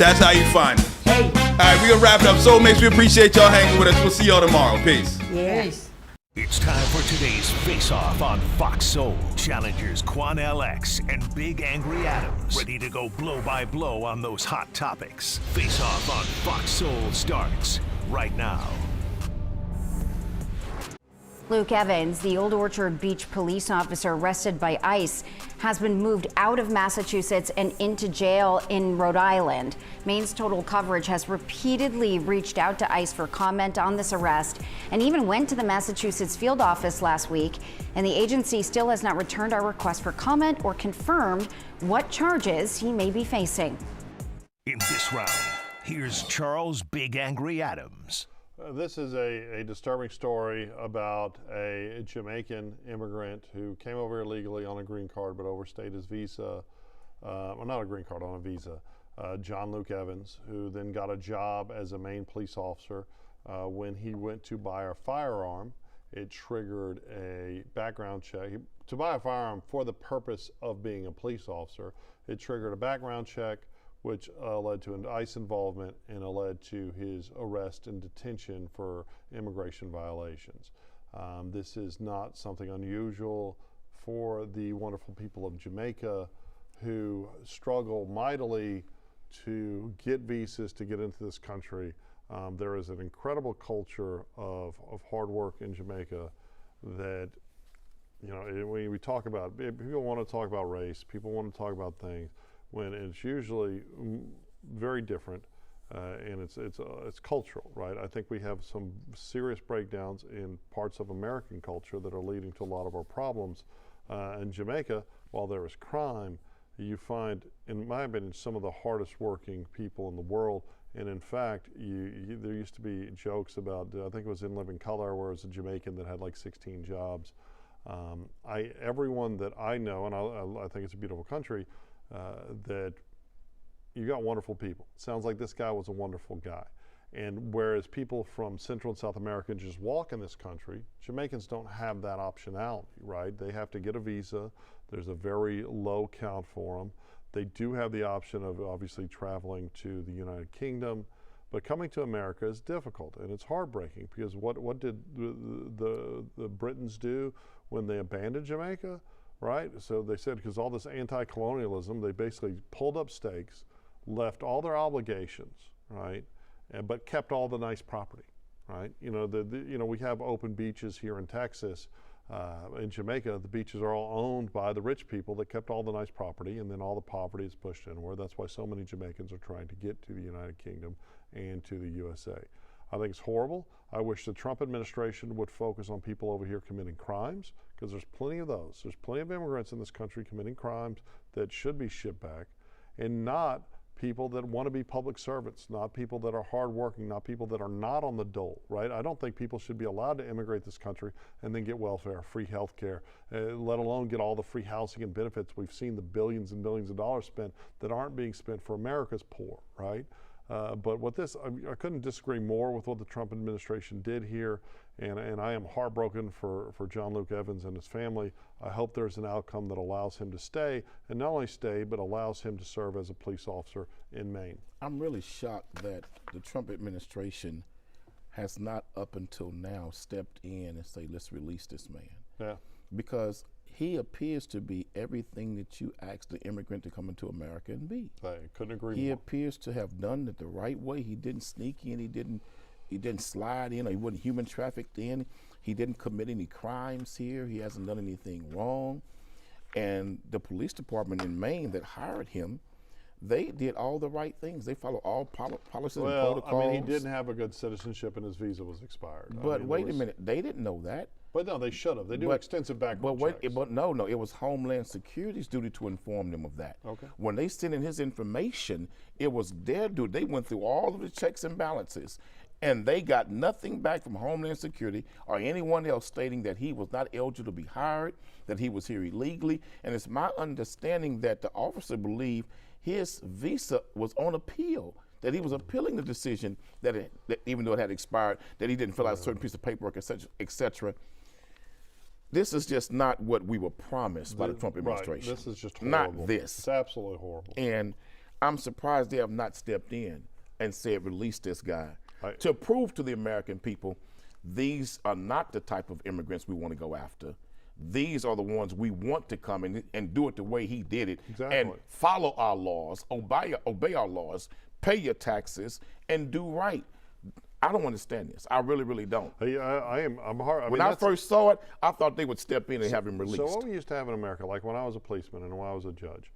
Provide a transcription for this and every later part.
That's how you find it. Hey. All right, we're going to wrap it up. Soulmates, we appreciate y'all hanging with us. We'll see y'all tomorrow. Peace. Yes. It's time for today's face-off on Fox Soul. Challengers Quan LX and Big Angry Adams ready to go blow by blow on those hot topics. Face-off on Fox Soul starts right now. Luke Evans, the Old Orchard Beach police officer arrested by ICE, has been moved out of Massachusetts and into jail in Rhode Island. Maine's Total Coverage has repeatedly reached out to ICE for comment on this arrest and even went to the Massachusetts field office last week. And the agency still has not returned our request for comment or confirmed what charges he may be facing. In this round, here's Charles Big Angry Adams. This is a disturbing story about a Jamaican immigrant who came over illegally on a green card but overstayed his visa. Well, not a green card, on a visa. John Luke Evans, who then got a job as a Maine police officer. When he went to buy a firearm, it triggered a background check. To buy a firearm for the purpose of being a police officer, it triggered a background check, which led to an ICE involvement and led to his arrest and detention for immigration violations. This is not something unusual for the wonderful people of Jamaica who struggle mightily to get visas to get into this country. There is an incredible culture of hard work in Jamaica that, you know, when we talk about, people want to talk about race, people want to talk about things, when it's usually very different, and it's cultural, right? I think we have some serious breakdowns in parts of American culture that are leading to a lot of our problems. In Jamaica, while there is crime, you find, in my opinion, some of the hardest working people in the world. And in fact, there used to be jokes about, I think it was In Living Color, where it was a Jamaican that had like 16 jobs. Everyone that I know, and I think it's a beautiful country, that you got wonderful people. Sounds like this guy was a wonderful guy. And whereas people from Central and South America just walk in this country, Jamaicans don't have that optionality, right? They have to get a visa. There's a very low count for them. They do have the option of obviously traveling to the United Kingdom, but coming to America is difficult, and it's heartbreaking because what did the Britons do when they abandoned Jamaica? Right? So they said, because all this anti-colonialism, they basically pulled up stakes, left all their obligations, right? But kept all the nice property, right? You know, we have open beaches here in Texas. In Jamaica, the beaches are all owned by the rich people that kept all the nice property, and then all the poverty is pushed inward. That's why so many Jamaicans are trying to get to the United Kingdom and to the USA. I think it's horrible. I wish the Trump administration would focus on people over here committing crimes, because there's plenty of those. There's plenty of immigrants in this country committing crimes that should be shipped back, and not people that want to be public servants, not people that are hardworking, not people that are not on the dole, right? I don't think people should be allowed to immigrate this country and then get welfare, free health care, let alone get all the free housing and benefits. We've seen the billions and billions of dollars spent that aren't being spent for America's poor, right? But with this, I couldn't disagree more with what the Trump administration did here, and I am heartbroken for John Luke Evans and his family. I hope there's an outcome that allows him to stay, and not only stay, but allows him to serve as a police officer in Maine. I'm really shocked that the Trump administration has not up until now stepped in and say, let's release this man. Yeah. Because he appears to be everything that you asked the immigrant to come into America and be. I couldn't agree more. He appears to have done it the right way. He didn't sneak in. He didn't slide in. Or he wasn't human trafficked in. He didn't commit any crimes here. He hasn't done anything wrong. And the police department in Maine that hired him, they did all the right things. They followed all policies and protocols. I mean, he didn't have a good citizenship and his visa was expired. But wait a minute, they didn't know that. But no, they should have. They do extensive background checks. But no, it was Homeland Security's duty to inform them of that. Okay. When they sent in his information, it was their duty. They went through all of the checks and balances, and they got nothing back from Homeland Security or anyone else stating that he was not eligible to be hired, that he was here illegally. And it's my understanding that the officer believed his visa was on appeal, that he was appealing the decision that even though it had expired, that he didn't fill out a certain piece of paperwork, et cetera, et cetera. This is just not what we were promised by the Trump administration. Right. This is just horrible. Not this. It's absolutely horrible. And I'm surprised they have not stepped in and said, release this guy. Right. To prove to the American people, these are not the type of immigrants we want to go after. These are the ones we want to come in and do it the way he did it. Exactly. And follow our laws, obey our laws, pay your taxes, and do right. I don't understand this. I really, really don't. I'm hard. When I first saw it, I thought they would step in and have him released. So what we used to have in America, like when I was a policeman and when I was a judge,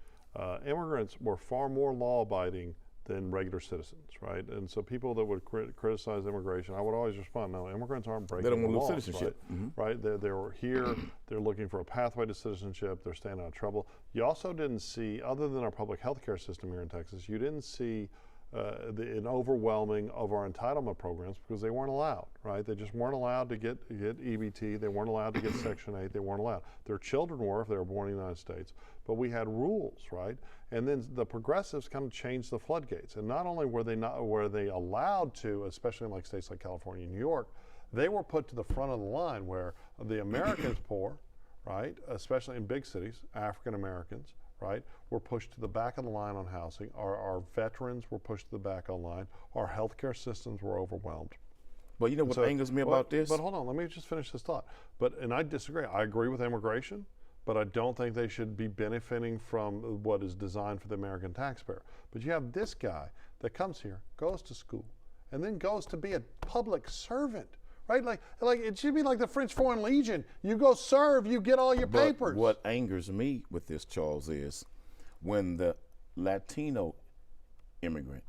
immigrants were far more law-abiding than regular citizens, right? And so people that would criticize immigration, I would always respond, no, immigrants aren't breaking the laws. They don't want to lose citizenship. Right? They're here, they're looking for a pathway to citizenship, they're staying out of trouble. You also didn't see, other than our public health care system here in Texas, you didn't see an overwhelming of our entitlement programs because they weren't allowed, right? They just weren't allowed to get EBT, they weren't allowed to get Section 8, they weren't allowed. Their children were if they were born in the United States, but we had rules, right? And then the progressives kind of changed the floodgates. And not only were they allowed to, especially in like states like California and New York, they were put to the front of the line where the Americans poor, right, especially in big cities, African Americans, right, were pushed to the back of the line on housing. Our veterans were pushed to the back on line. Our healthcare systems were overwhelmed. But you know what angers me about this? But hold on, let me just finish this thought. And I disagree. I agree with immigration, but I don't think they should be benefiting from what is designed for the American taxpayer. But you have this guy that comes here, goes to school, and then goes to be a public servant. Right, like it should be like the French Foreign Legion. You go serve, you get all your papers. What angers me with this, Charles, is when the Latino immigrant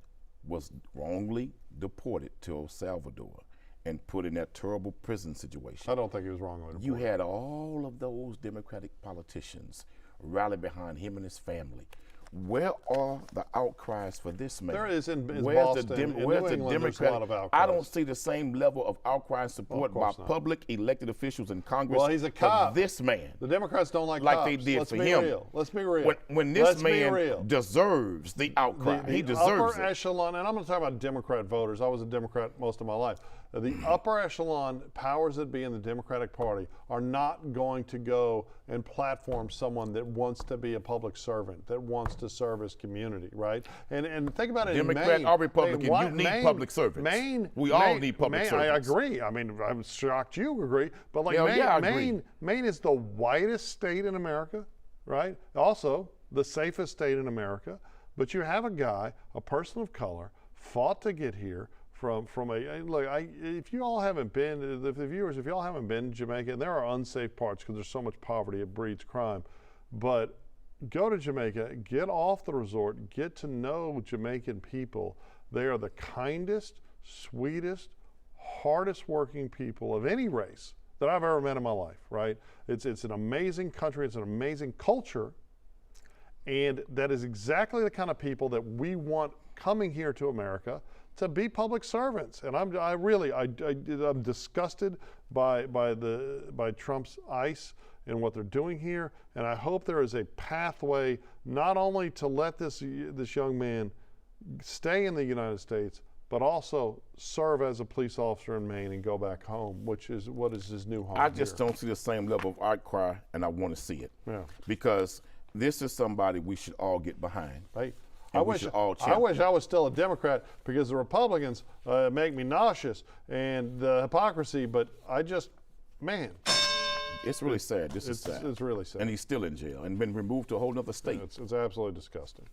was wrongly deported to El Salvador and put in that terrible prison situation. I don't think he was wrongly deported. You had all of those Democratic politicians rally behind him and his family. Where are the outcries for this man? There is in where's Boston. Where's in the New England, there's a lot of outcries. I don't see the same level of outcry and support by public elected officials in Congress. Well, he's a cop. For this man. The Democrats don't like cops. Like they did Let's for be him. Real. Let's be real. When this man deserves the outcry. He deserves upper echelon, and I'm going to talk about Democrat voters. I was a Democrat most of my life. The upper echelon powers that be in the Democratic Party are not going to go and platform someone that wants to be a public servant, that wants to serve his community, right? And think about it. Democrat in Maine, or Republican, you need public servants. We all need public servants. I agree. I mean, I'm shocked you agree, but like Maine is the whitest state in America, right? Also, the safest state in America. But you have a guy, a person of color, fought to get here. If you all haven't been, the viewers, if y'all haven't been to Jamaica, and there are unsafe parts because there's so much poverty, it breeds crime. But go to Jamaica, get off the resort, get to know Jamaican people. They are the kindest, sweetest, hardest working people of any race that I've ever met in my life, right? It's an amazing country, it's an amazing culture, and that is exactly the kind of people that we want coming here to America to be public servants. And I'm disgusted by Trump's ICE and what they're doing here. And I hope there is a pathway not only to let this young man stay in the United States, but also serve as a police officer in Maine and go back home, which is what is his new home. I just don't see the same level of outcry, and I want to see it. Yeah. Because this is somebody we should all get behind. Right. I wish I was still a Democrat because the Republicans make me nauseous and the hypocrisy, but man. It's really sad. This is sad. It's really sad. And he's still in jail and been removed to a whole other state. Yeah, it's absolutely disgusting.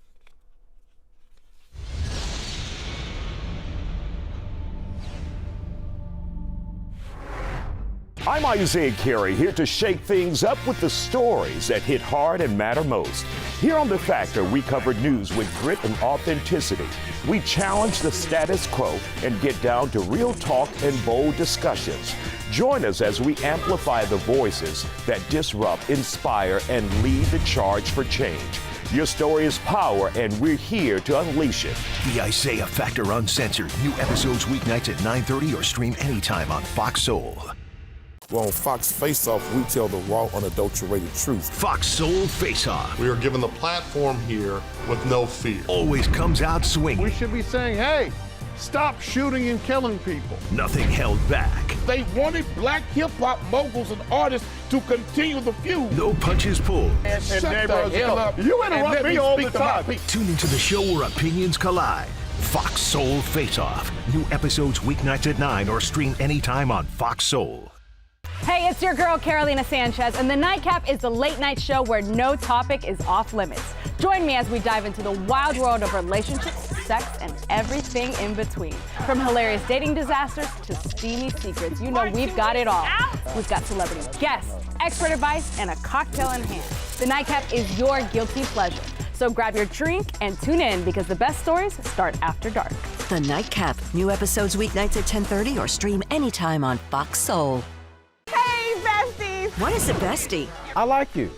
I'm Isaiah Carey, here to shake things up with the stories that hit hard and matter most. Here on The Factor, we cover news with grit and authenticity. We challenge the status quo and get down to real talk and bold discussions. Join us as we amplify the voices that disrupt, inspire, and lead the charge for change. Your story is power, and we're here to unleash it. The Isaiah Factor Uncensored. New episodes weeknights at 9:30 or stream anytime on Fox Soul. Well, on Fox Face-Off, we tell the raw, unadulterated truth. Fox Soul Face-Off. We are given the platform here with no fear. Always comes out swinging. We should be saying, hey, Stop shooting and killing people. Nothing held back. They wanted black hip-hop moguls and artists to continue the feud. No punches pulled. And shut the hell up. You interrupt me all the time. Tune into the show where opinions collide. Fox Soul Face Off. New episodes weeknights at 9 or stream anytime on Fox Soul. Hey, it's your girl Carolina Sanchez, and The Nightcap is the late night show where no topic is off limits. Join me as we dive into the wild world of relationships, sex, and everything in between. From hilarious dating disasters to steamy secrets, you know we've got it all. We've got celebrity guests, expert advice, and a cocktail in hand. The Nightcap is your guilty pleasure. So grab your drink and tune in because the best stories start after dark. The Nightcap. New episodes weeknights at 10:30 or stream anytime on Fox Soul. Hey, besties! What is a bestie? I like you.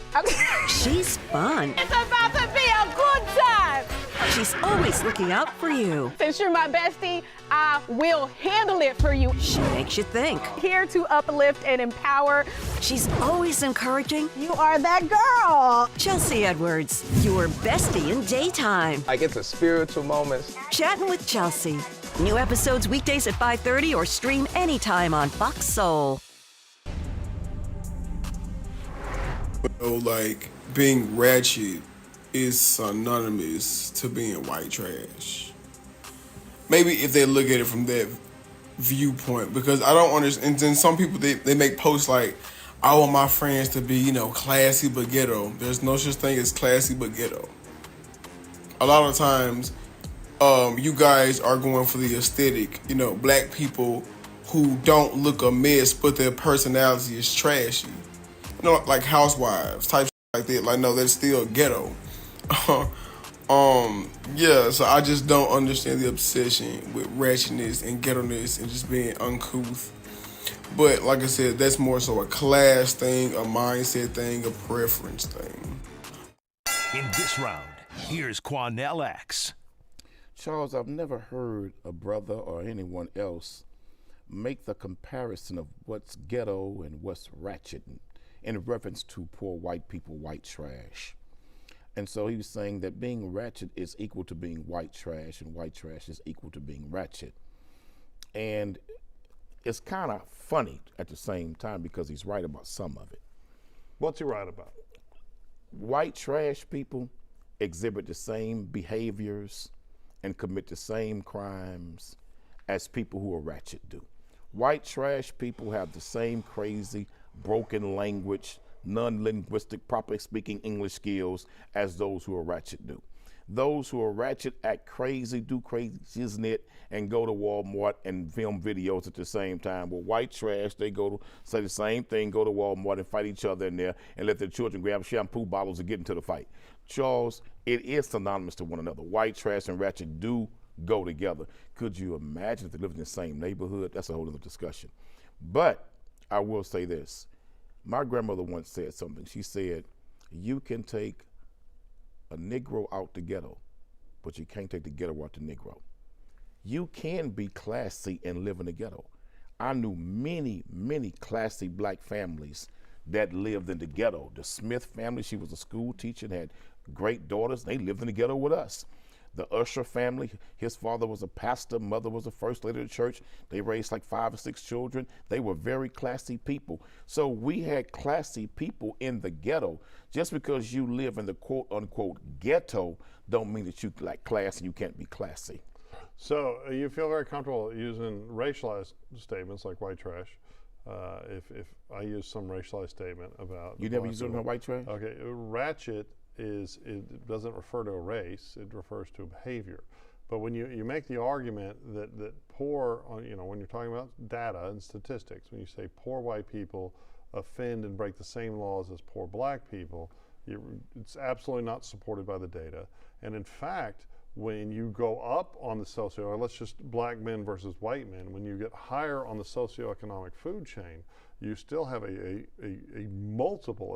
She's fun. It's about to be a good time! She's always looking out for you. Since you're my bestie, I will handle it for you. She makes you think. Here to uplift and empower. She's always encouraging. You are that girl. Chelsea Edwards, your bestie in daytime. I get the spiritual moments. Chatting with Chelsea. New episodes weekdays at 5:30 or stream anytime on Fox Soul. Like, being ratchet is synonymous to being white trash. Maybe if they look at it from that viewpoint, because I don't understand. And then some people, they make posts like, I want my friends to be, classy but ghetto. There's no such thing as classy but ghetto. A lot of times, you guys are going for the aesthetic. Black people who don't look a mess, but their personality is trashy. Like housewives type like that. Like, no, that's still ghetto. Yeah, so I just don't understand the obsession with ratchetness and ghetto-ness and just being uncouth. But like I said, that's more so a class thing, a mindset thing, a preference thing. In this round, here's Quanell X. Charles, I've never heard a brother or anyone else make the comparison of what's ghetto and what's ratchet in reference to poor white people, white trash. And so he was saying that being ratchet is equal to being white trash, and white trash is equal to being ratchet. And it's kind of funny at the same time because he's right about some of it. What's he right about? White trash people exhibit the same behaviors and commit the same crimes as people who are ratchet do. White trash people have the same crazy, broken language, non-linguistic, properly speaking English skills as those who are ratchet do. Those who are ratchet act crazy, do crazy, and go to Walmart and film videos at the same time. Well, white trash, they go to say the same thing, go to Walmart and fight each other in there and let their children grab shampoo bottles and get into the fight. Charles, it is synonymous to one another. White trash and ratchet do go together. Could you imagine if they lived in the same neighborhood? That's a whole other discussion. But I will say this. My grandmother once said something. She said, you can take a Negro out the ghetto, but you can't take the ghetto out the Negro. You can be classy and live in the ghetto. I knew many, many classy black families that lived in the ghetto. The Smith family, she was a school teacher and had great daughters. They lived in the ghetto with us. The Usher family, his father was a pastor, mother was a first lady of the church. They raised like 5 or 6 children. They were very classy people. So we had classy people in the ghetto. Just because you live in the quote unquote ghetto don't mean that you lack class and you can't be classy. So you feel very comfortable using racialized statements like white trash. If I use some racialized statement about... You never use it on white trash? Okay, ratchet it doesn't refer to a race, it refers to a behavior. But when you make the argument that poor, when you're talking about data and statistics, when you say poor white people offend and break the same laws as poor black people, it's absolutely not supported by the data. And in fact, when you go up on the or let's just black men versus white men, when you get higher on the socioeconomic food chain, you still have an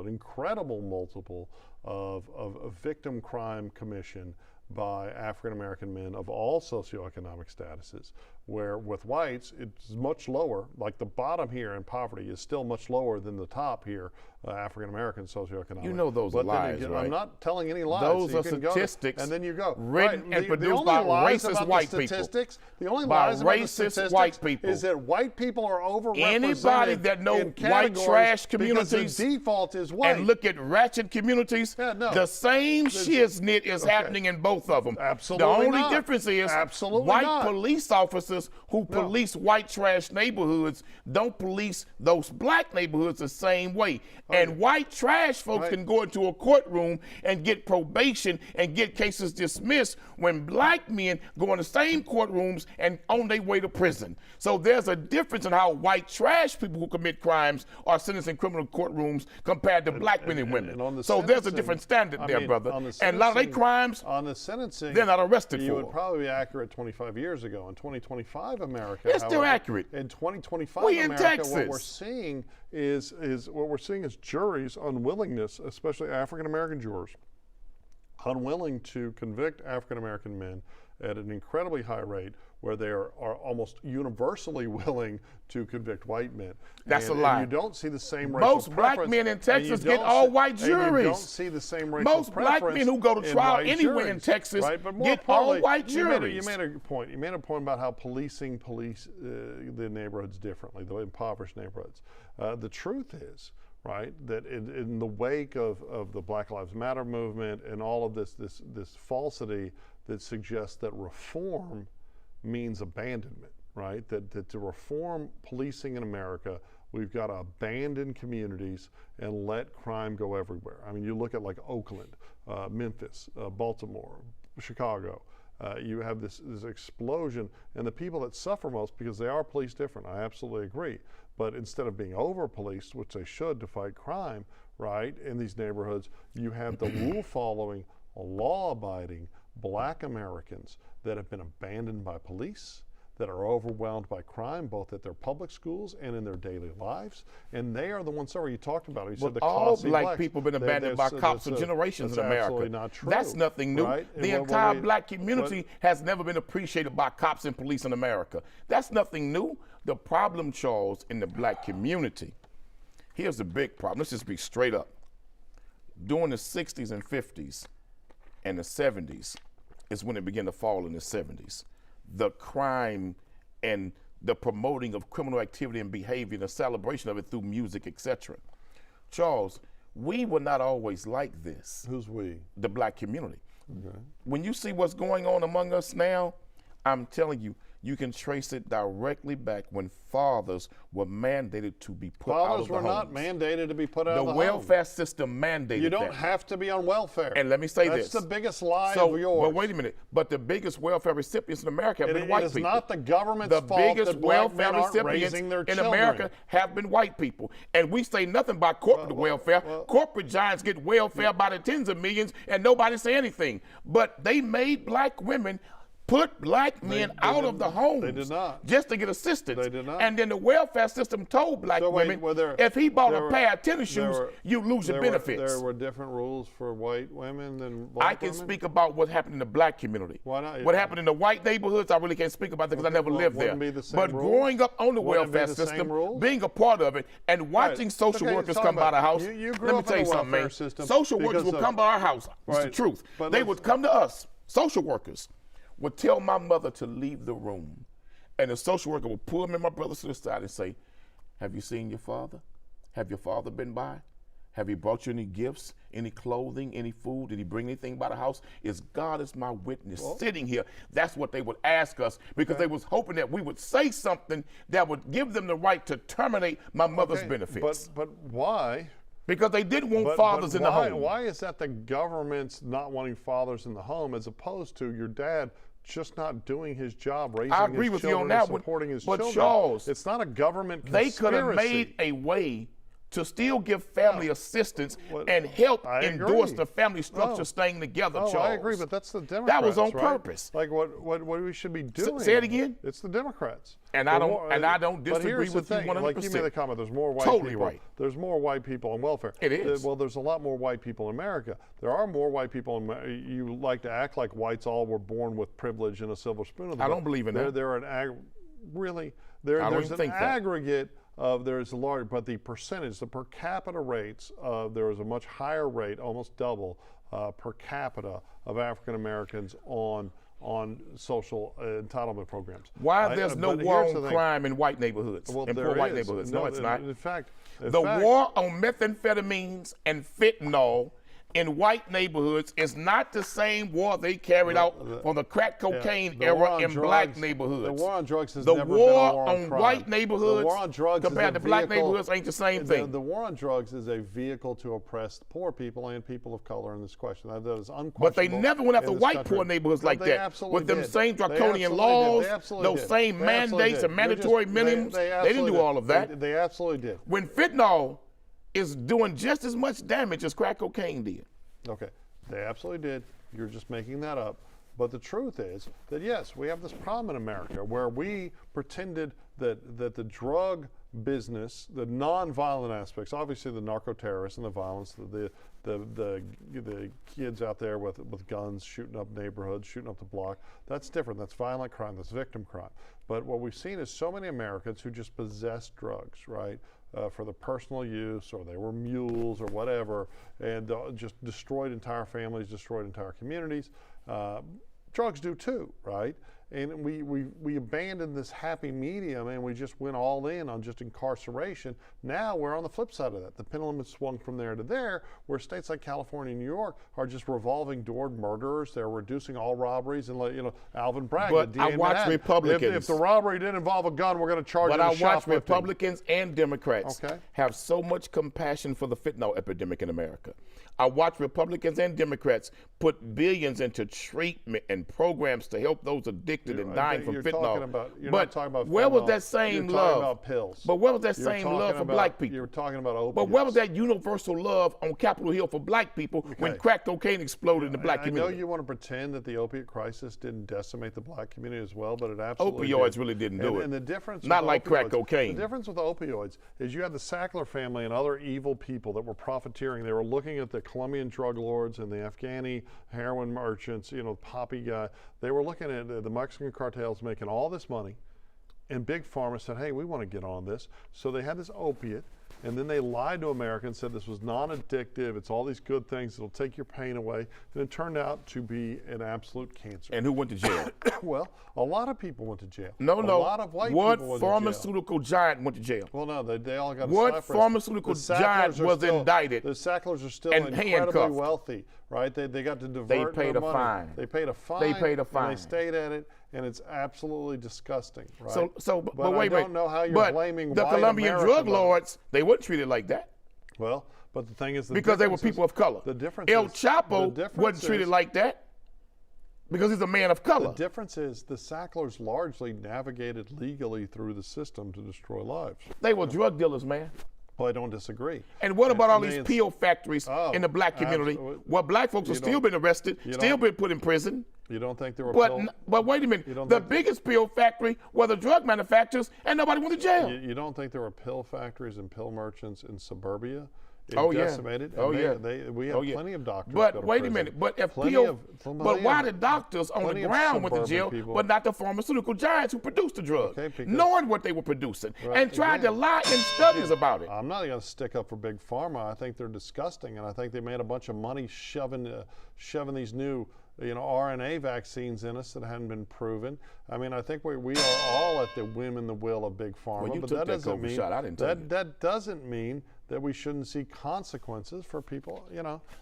incredible multiple of victim crime commission by African American men of all socioeconomic statuses, where with whites it's much lower. Like the bottom here in poverty is still much lower than the top here, African American socioeconomic. You know those are lies, right? I'm not telling any lies. Those so are statistics, and then you go written and the produced only by lies racist about white the people. statistics, the only By lies about the racist statistics white people. is that white people are overrepresented. Anybody that know in white trash because communities the default is white. and look at ratchet communities, the same shiznit is happening in both of them. Absolutely The only not. difference is Absolutely white not. police officers who police white trash neighborhoods don't police those black neighborhoods the same way. And white trash folks can go into a courtroom and get probation and get cases dismissed when black men go in the same courtrooms and on their way to prison. So there's a difference in how white trash people who commit crimes are sentenced in criminal courtrooms compared to black men and women. On So there's a different standard there, brother. And a lot of their crimes, on the sentencing, they're not arrested you for. would probably be accurate 25 years ago. In 2025 America, It's still accurate. In 2025 We in America, Texas. what we're seeing is juries' unwillingness, especially African American jurors, unwilling to convict African American men at an incredibly high rate, where they are almost universally willing to convict white men. That's a and lie. you don't see the same racial Most black preference, men in and Texas you get don't all see- white and you juries. don't see the same racial Most black preference men who go to in trial white anywhere in juries, Texas right? But more get all importantly, white you made juries. a point. You made a point about how policing the neighborhoods differently, the impoverished neighborhoods. The truth is, right, that in the wake of the Black Lives Matter movement and all of this falsity that suggests that reform means abandonment, right? That to reform policing in America, we've got to abandon communities and let crime go everywhere. I mean, you look at like Oakland, Memphis, Baltimore, Chicago. You have this explosion, and the people that suffer most, because they are policed different, I absolutely agree. But instead of being over-policed, which they should to fight crime, right, in these neighborhoods, you have the rule-following, law-abiding Black Americans that have been abandoned by police, that are overwhelmed by crime, both at their public schools and in their daily lives, and they are the ones. Sorry, you talked about it. You said the all classy black blacks. people have been abandoned by cops for generations in America. Absolutely not true. That's nothing new. Right? The entire black community has never been appreciated by cops and police in America. That's nothing new. The problem, Charles, in the black community, here's the big problem. Let's just be straight up. During the 60s and 50s and the 70s is when it began to fall in the 70s. The crime and the promoting of criminal activity and behavior and the celebration of it through music, etc. Charles, we were not always like this. Who's we? The black community. Okay. When you see what's going on among us now, I'm telling you, you can trace it directly back when fathers were mandated to be put out of the homes. Fathers were not mandated to be put out of the home. The welfare system mandated You don't that. have to be on welfare. And let me say this. That's the biggest lie of yours. But wait a minute. But the biggest welfare recipients in America have been white people. It is not the government's fault biggest that black men welfare aren't recipients raising their in children. America have been white people. And we say nothing about corporate welfare. Corporate giants get welfare by the tens of millions and nobody say anything. But they made black women put black men out of the homes. They did not. Just to get assistance. They did not. And then the welfare system told black women, if he bought a pair of tennis shoes, you lose your benefits. There were different rules for white women than black I can women? speak about what happened in the black community. Why not? What happened in the white neighborhoods, I really can't speak about that because I never lived there. Wouldn't be the same But rules? growing up on the Wouldn't it be welfare the same system, rules? being a part of it, and watching social Okay, workers talk come by about the it. house. You grew Let me up tell in you the something, welfare man. system Social workers because would of- come by our house. It's the Right. truth. But They let's- would come to us. Social workers would tell my mother to leave the room. And the social worker would pull me and my brothers to the side and say, have you seen your father? Have your father been by? Have he brought you any gifts, any clothing, any food? Did he bring anything by the house? Is God as my witness sitting here? That's what they would ask us because they was hoping that we would say something that would give them the right to terminate my mother's benefits. But why? Because they didn't want But fathers in the why- home. Why is that the government's not wanting fathers in the home as opposed to your dad just not doing his job, raising I agree his with you children on that and one, supporting his but children? Charles, it's not a government they conspiracy. could have made a way to still give family assistance and help endorse the family structure staying together, Charles. I agree, but that's the Democrats. That was on right? purpose. Like what we should be doing. Say it again. It's the Democrats. And I don't disagree with you 100%. Like you made the comment, there's more white totally people. Right. There's more white people on welfare. It is. Well, there's a lot more white people in America. There are more white people. You like to act like whites all were born with privilege and a silver spoon. I don't believe in that. There's an aggregate of there's a large, but the percentage, the per capita rates, there is a much higher rate, almost double per capita of African Americans on social entitlement programs. Why there's no war on crime in white neighborhoods, in poor white neighborhoods? No, it's not. In fact, war on methamphetamines and fentanyl in white neighborhoods is not the same war they carried out on the crack cocaine era in black neighborhoods. The war on drugs has never been a war on crime. White neighborhoods the war on drugs compared to black neighborhoods ain't the same thing. The war on drugs is a vehicle to oppress poor people and people of color in this question. That is unquestionable. But they never went after white poor neighborhoods like that with them same draconian laws, those same mandates and mandatory minimums. They didn't do all of that. They absolutely did. When fentanyl is doing just as much damage as crack cocaine did. Okay, they absolutely did. You're just making that up. But the truth is that, yes, we have this problem in America where we pretended that the drug business, the non-violent aspects, obviously the narco-terrorists and the violence, the kids out there with guns shooting up neighborhoods, shooting up the block, that's different. That's violent crime. That's victim crime. But what we've seen is so many Americans who just possess drugs, right? For the personal use, or they were mules or whatever, and just destroyed entire families, destroyed entire communities. Drugs do too, right? And we abandoned this happy medium and we just went all in on just incarceration. Now we're on the flip side of that. The pendulum has swung from there to there, where states like California and New York are just revolving doored murderers. They're reducing all robberies, and Alvin Bragg. But I watch Republicans. If the robbery didn't involve a gun, we're going to charge you with shoplifting. But I watch Republicans and Democrats have so much compassion for the fentanyl epidemic in America. I watch Republicans and Democrats put billions into treatment and programs to help those addicted and dying from fentanyl. You're not talking about where fentanyl. was that same You're love? talking about pills. But where was that same love for black people? You're talking about opiates. But where was that universal love on Capitol Hill for black people when crack cocaine exploded in the black community? I know you want to pretend that the opiate crisis didn't decimate the black community as well, but it absolutely Opioids did. really didn't do it. And the difference not with like opioids, crack cocaine. The difference with opioids is you had the Sackler family and other evil people that were profiteering. They were looking at the Colombian drug lords and the Afghani heroin merchants, Poppy guy. They were looking at the Mexican cartels making all this money, and Big Pharma said, hey, we want to get on this. So they had this opiate, and then they lied to Americans, said this was non-addictive, it's all these good things, it'll take your pain away, and it turned out to be an absolute cancer. And who went to jail? Well, a lot of people went to jail. No. A lot of white people went to jail. What pharmaceutical giant went to jail? Well, no, they all got a What slap pharmaceutical giant was indicted? The Sacklers are still and incredibly handcuffed. Wealthy, right? They got to divert They paid their a money. fine. They paid a fine. They paid a fine. And they stayed at it, and it's absolutely disgusting, right? But but wait, I don't know how you're blaming the white Colombian America drug lords, they weren't treated like that. Well, but the thing is, because they were people of color. The difference El Chapo wasn't treated like that because he's a man of color. The difference is the Sacklers largely navigated legally through the system to destroy lives. They were drug dealers, man. Well, I don't disagree. And what about all these pill factories in the black community? Well, black folks have still been arrested, still been put in prison. You don't think there were But wait a minute. The biggest pill factory were the drug manufacturers, and nobody went to jail. You don't think there were pill factories and pill merchants in suburbia? Decimated. We have plenty of doctors. But wait a minute. But if but why the doctors on the ground went to jail, but not the pharmaceutical giants who produced the drug, knowing what they were producing and tried to lie in studies about it? I'm not going to stick up for Big Pharma. I think they're disgusting, and I think they made a bunch of money shoving these new RNA vaccines in us that hadn't been proven. I mean, I think we are all at the whim and the will of Big Pharma. Well, you but took that doesn't mean shot. I didn't tell you. That doesn't mean that we shouldn't see consequences for people,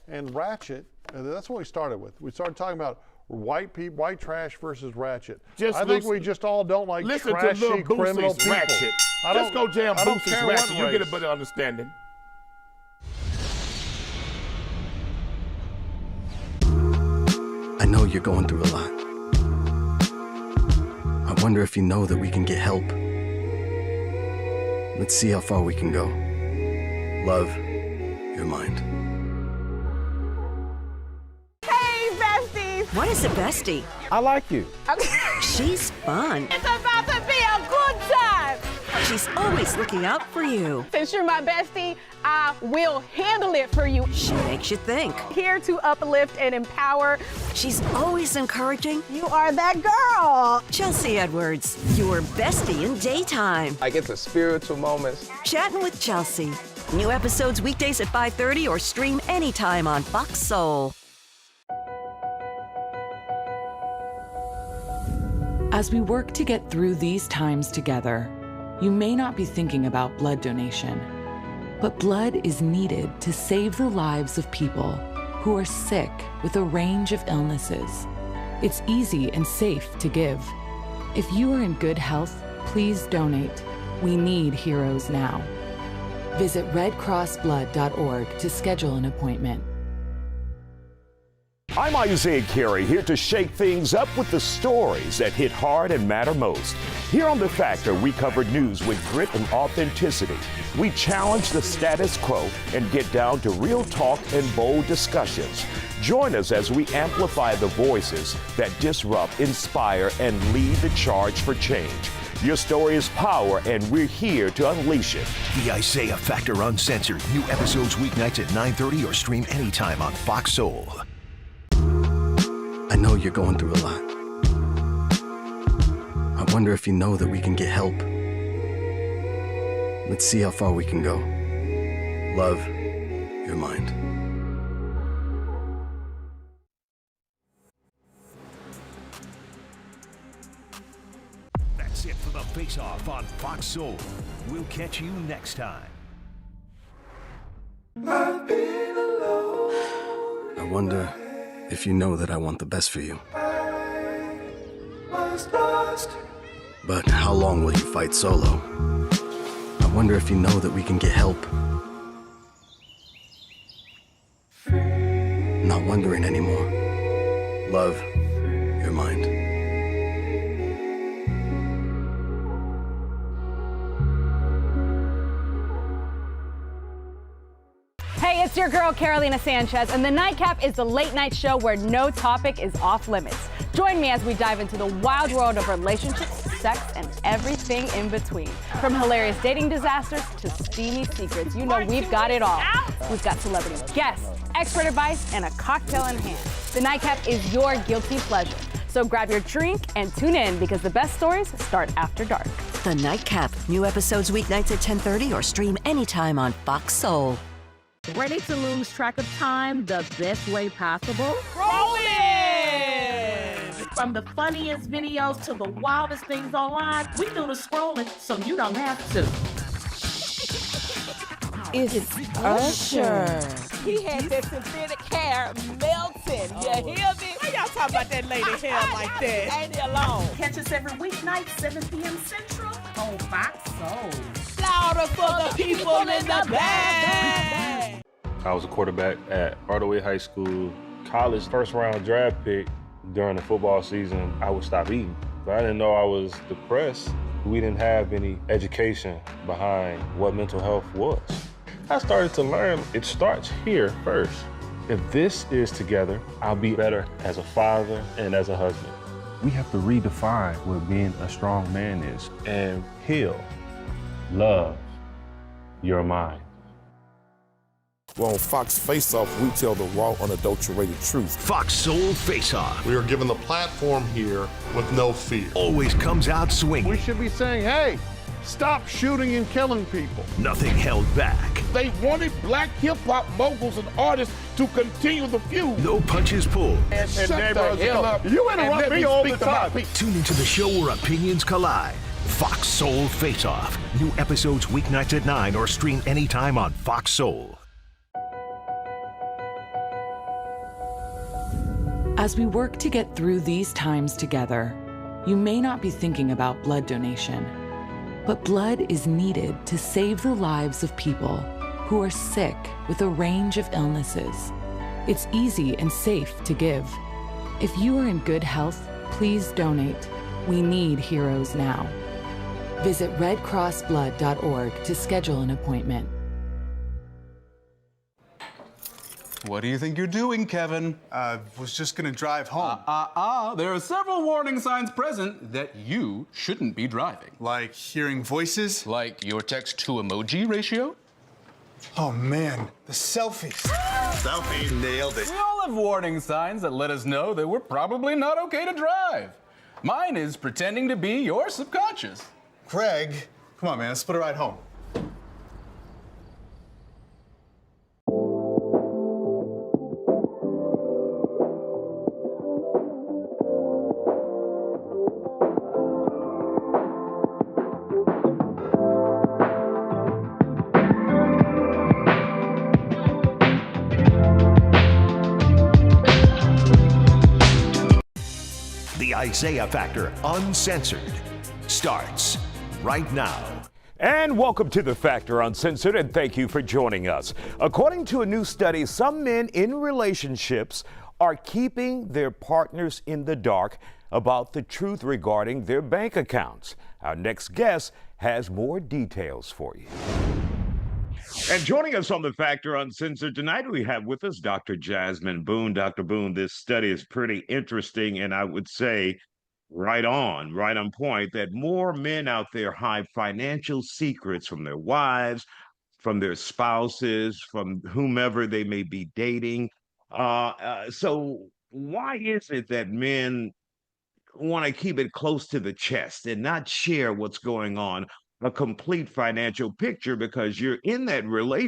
And Ratchet, that's what we started with. We started talking about white trash versus Ratchet. I think we just all don't like trashy criminal people. Ratchet. Just go jam Boosie's Ratchet. You'll get a better understanding. I know you're going through a lot. I wonder if you know that we can get help. Let's see how far we can go. Love your mind. Hey, besties! What is a bestie? I like you. She's fun. It's about to be a good time! She's always looking out for you. Since you're my bestie, I will handle it for you. She makes you think. Here to uplift and empower. She's always encouraging. You are that girl. Chelsea Edwards, your bestie in daytime. Like it's a spiritual moment. Chatting with Chelsea. New episodes weekdays at 5:30 or stream anytime on Fox Soul. As we work to get through these times together, you may not be thinking about blood donation, but blood is needed to save the lives of people who are sick with a range of illnesses. It's easy and safe to give. If you are in good health, please donate. We need heroes now. Visit redcrossblood.org to schedule an appointment. I'm Isaiah Carey, here to shake things up with the stories that hit hard and matter most. Here on The Factor, we cover news with grit and authenticity. We challenge the status quo and get down to real talk and bold discussions. Join us as we amplify the voices that disrupt, inspire, and lead the charge for change. Your story is power, and we're here to unleash it. The Isaiah Factor Uncensored. New episodes weeknights at 9:30 or stream anytime on Fox Soul. I know you're going through a lot. I wonder if you know that we can get help. Let's see how far we can go. Love your mind. That's it for the Face-Off on Fox Soul. We'll catch you next time. I wonder if you know that I want the best for you. But how long will you fight solo? I wonder if you know that we can get help. Not wondering anymore. Love your mind. Hey, it's your girl, Carolina Sanchez, and The Nightcap is the late night show where no topic is off limits. Join me as we dive into the wild world of relationships, sex, and everything in between. From hilarious dating disasters to steamy secrets, you know we've got it all. We've got celebrity guests, expert advice, and a cocktail in hand. The Nightcap is your guilty pleasure. So grab your drink and tune in because the best stories start after dark. The Nightcap. New episodes weeknights at 10:30 or stream anytime on Fox Soul. Ready to lose track of time the best way possible? Roll it! From the funniest videos to the wildest things online, we do the scrolling so you don't have to. It's Usher. He had that synthetic hair melting. You hear me? Why y'all talking about that lady hair like that? Ain't he alone? Catch us every weeknight, 7 p.m. Central on Fox Soul. Louder for the people in the back. I was a quarterback at Hardaway High School. College first round draft pick. During the football season, I would stop eating. But I didn't know I was depressed. We didn't have any education behind what mental health was. I started to learn it starts here first. If this is together, I'll be better as a father and as a husband. We have to redefine what being a strong man is and heal. Love your mind. Well, on Fox Face-Off, we tell the raw, unadulterated truth. Fox Soul Face-Off. We are given the platform here with no fear. Always comes out swinging. We should be saying, hey, stop shooting and killing people. Nothing held back. They wanted black hip-hop moguls and artists to continue the feud. No punches pulled. And neighbors, you interrupt me all the time. Tune into the show where opinions collide. Fox Soul Face-Off. New episodes weeknights at 9 or stream anytime on Fox Soul. As we work to get through these times together, you may not be thinking about blood donation, but blood is needed to save the lives of people who are sick with a range of illnesses. It's easy and safe to give. If you are in good health, please donate. We need heroes now. Visit redcrossblood.org to schedule an appointment. What do you think you're doing, Kevin? Was just gonna drive home. There are several warning signs present that you shouldn't be driving. Like hearing voices? Like your text-to-emoji ratio? Oh man, the selfies. Selfie nailed it. We all have warning signs that let us know that we're probably not okay to drive. Mine is pretending to be your subconscious. Craig, come on, man, let's split a ride home. The Isaiah Factor Uncensored starts right now. And welcome to The Factor Uncensored, and thank you for joining us. According to a new study, some men in relationships are keeping their partners in the dark about the truth regarding their bank accounts. Our next guest has more details for you. And joining us on The Factor Uncensored tonight, we have with us Dr. Jasmine Boone. Dr. Boone, this study is pretty interesting, and I would say right on point, that more men out there hide financial secrets from their wives, from their spouses, from whomever they may be dating. So why is it that men want to keep it close to the chest and not share what's going on, a complete financial picture, because you're in that relationship